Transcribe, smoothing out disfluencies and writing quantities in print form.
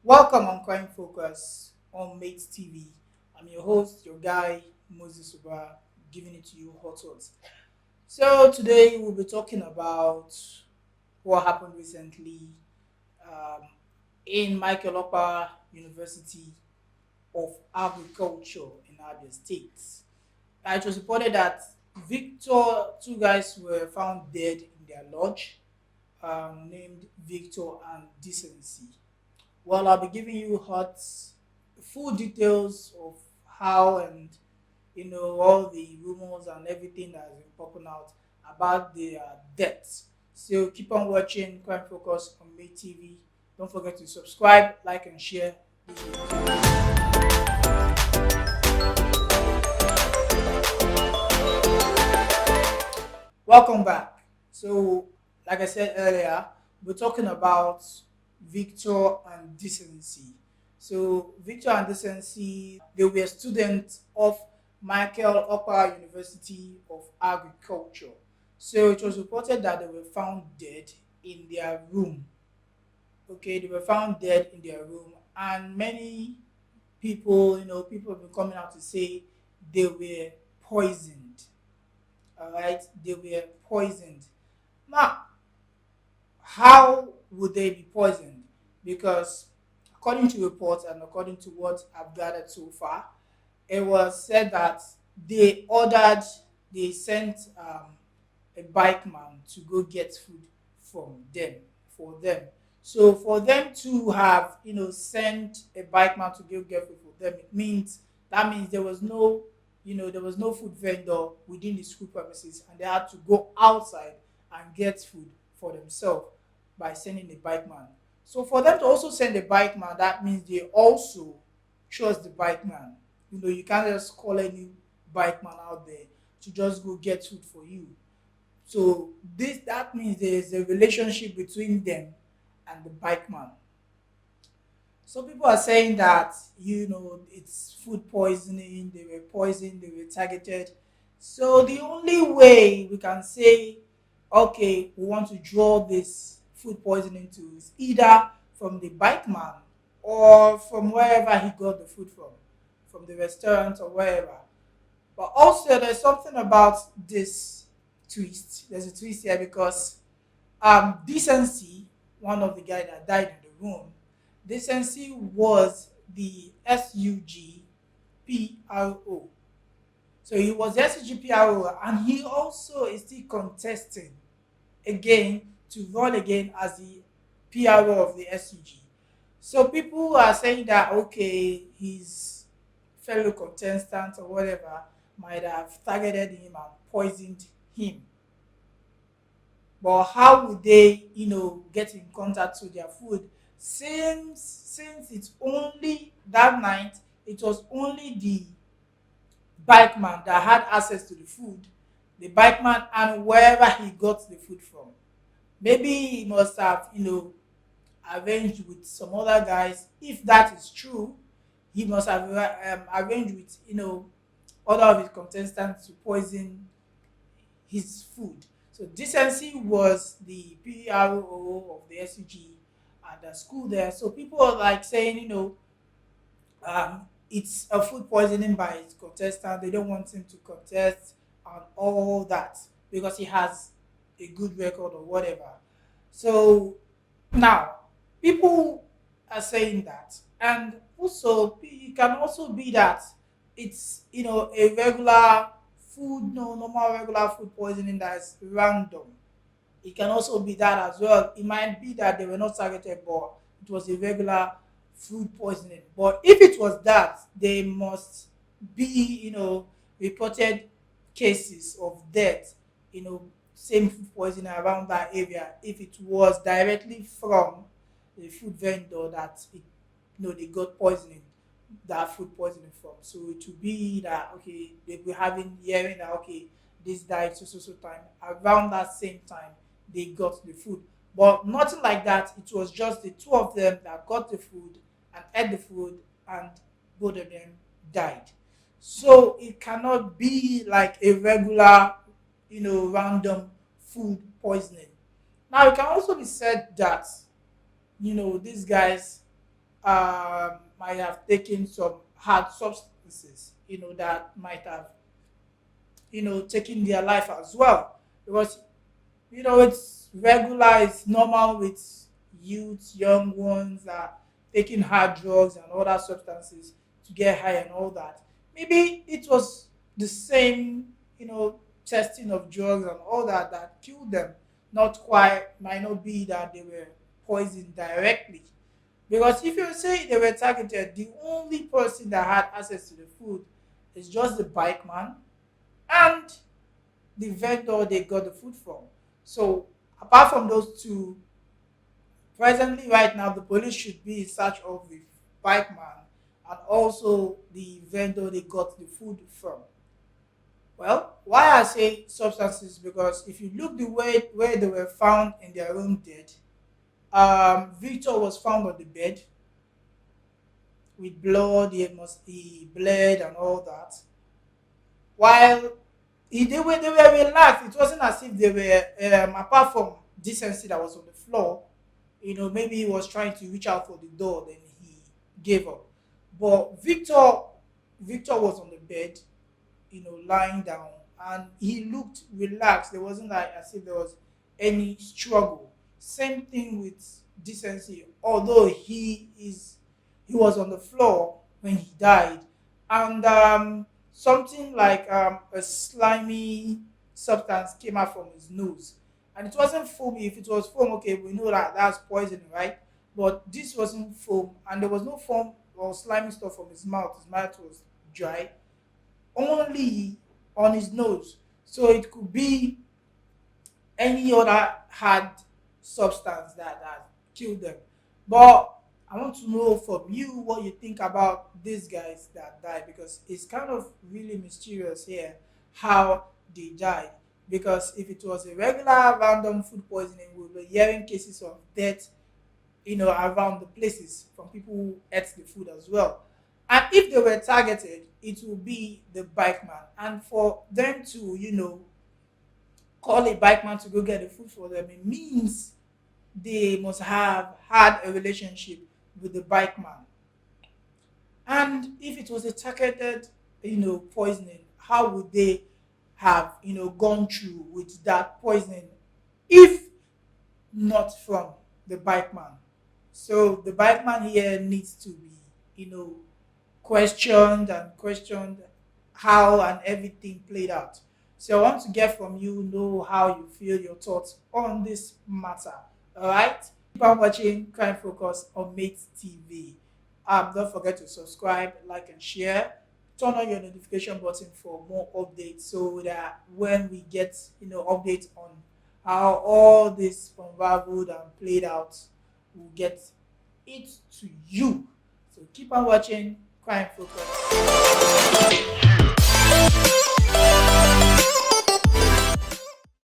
Welcome on Crime Focus on Mate TV. I'm your host, your guy, Moses Ubra, giving it to you hot. So today we'll be talking about what happened recently um, in Michael Upper University of Agriculture in Abia State. It was reported that two guys were found dead in their lodge, named Victor and Decency. Well, I'll be giving you full details of how and all the rumors and everything that has been popping out about their deaths. So keep on watching Crime Focus on May TV. Don't forget to subscribe, like, and share this video. Welcome back. So, like I said earlier, we're talking about Victor and Decency. So, Victor and Decency, they were students of Michael Upper University of Agriculture. So, it was reported that they were found dead in their room. Okay, they were found dead in their room, and many people have been coming out to say they were poisoned. All right, they were poisoned. Now, how would they be poisoned? Because according to reports and according to what I've gathered so far, it was said that they sent a bike man to go get food from them for them. So for them to have sent a bike man to go get food for them, that means there was no food vendor within the school premises, and they had to go outside and get food for themselves by sending a bike man. So for them to also send a bike man, that means they also trust the bike man. You can't just call any bike man out there to just go get food for you. So that means there is a relationship between them and the bike man. So people are saying that it's food poisoning, they were poisoned, they were targeted. So the only way we can say, okay, we want to draw this food poisoning to is either from the bike man or from wherever he got the food from the restaurant or wherever. But also there's something about this twist. There's a twist here because Decency, one of the guys that died in the room, Decency was the SUG PRO. So he was SUG PRO, and he also is still contesting again to run again as the PRO of the SUG. So people are saying that okay, his fellow contestants or whatever might have targeted him and poisoned him. But how would they, get in contact with their food? Since it's only that night, it was only the bike man that had access to the food, the bike man and wherever he got the food from. Maybe he must have, arranged with some other guys. If that is true, he must have arranged with, other of his contestants to poison his food. So Decency was the PRO of the SUG at the school there. So people are like saying, it's a food poisoning by his contestant. They don't want him to contest and all that because he has a good record or whatever. So now people are saying that, and also it can also be that it's a regular food, no normal regular food poisoning that is random. It can also be that as well. It might be that they were not targeted, but it was a regular food poisoning. But if it was that, they must be, reported cases of death, same food poisoning around that area. If it was directly from the food vendor that they got poisoning, that food poisoning from. So it would be that okay, they were having hearing that okay, this died so time. Around that same time, they got the food. But nothing like that. It was just the two of them that got the food and ate the food, and both of them died. So it cannot be like a regular, random food poisoning. Now it can also be said that these guys might have taken some hard substances, that might have, taken their life as well. Because it's regular, it's normal with youth, young ones that taking hard drugs and other substances to get high and all that. Maybe it was the same, testing of drugs and all that that killed them. Not quite, might not be that they were poisoned directly. Because if you say they were targeted, the only person that had access to the food is just the bike man and the vendor they got the food from. So apart from those two, presently right now the police should be in search of the bike man and also the vendor they got the food from. Well, why I say substances, because if you look the way where they were found in their room dead, Victor was found on the bed with blood. He bled and all that. While they were relaxed. It wasn't as if they were, apart from decency that was on the floor. Maybe he was trying to reach out for the door, then he gave up. But Victor was on the bed, lying down, and he looked relaxed. There wasn't like as if there was any struggle. Same thing with decency. Although he was on the floor when he died, and something like a slimy substance came out from his nose, and it wasn't foam. If it was foam, okay, we know that that's poison, right? But this wasn't foam, and there was no foam or slimy stuff from his mouth. His mouth was dry, only on his nose. So it could be any other hard substance that killed them. But I want to know from you what you think about these guys that died, because it's kind of really mysterious here how they died. Because if it was a regular random food poisoning, we were hearing cases of death, around the places from people who ate the food as well. And if they were targeted, it will be the bike man. And for them to, call a bike man to go get the food for them, it means they must have had a relationship with the bike man. And if it was a targeted, poisoning, how would they have, gone through with that poisoning if not from the bike man? So the bike man here needs to be, questioned and questioned how and everything played out. So I want to get from you, know how you feel, your thoughts on this matter. All right. Keep on watching Crime Focus on Mate TV. Don't forget to subscribe, like, and share. Turn on your notification button for more updates, so that when we get updates on how all this unraveled and played out, we'll get it to you. So keep on watching Crime Focus.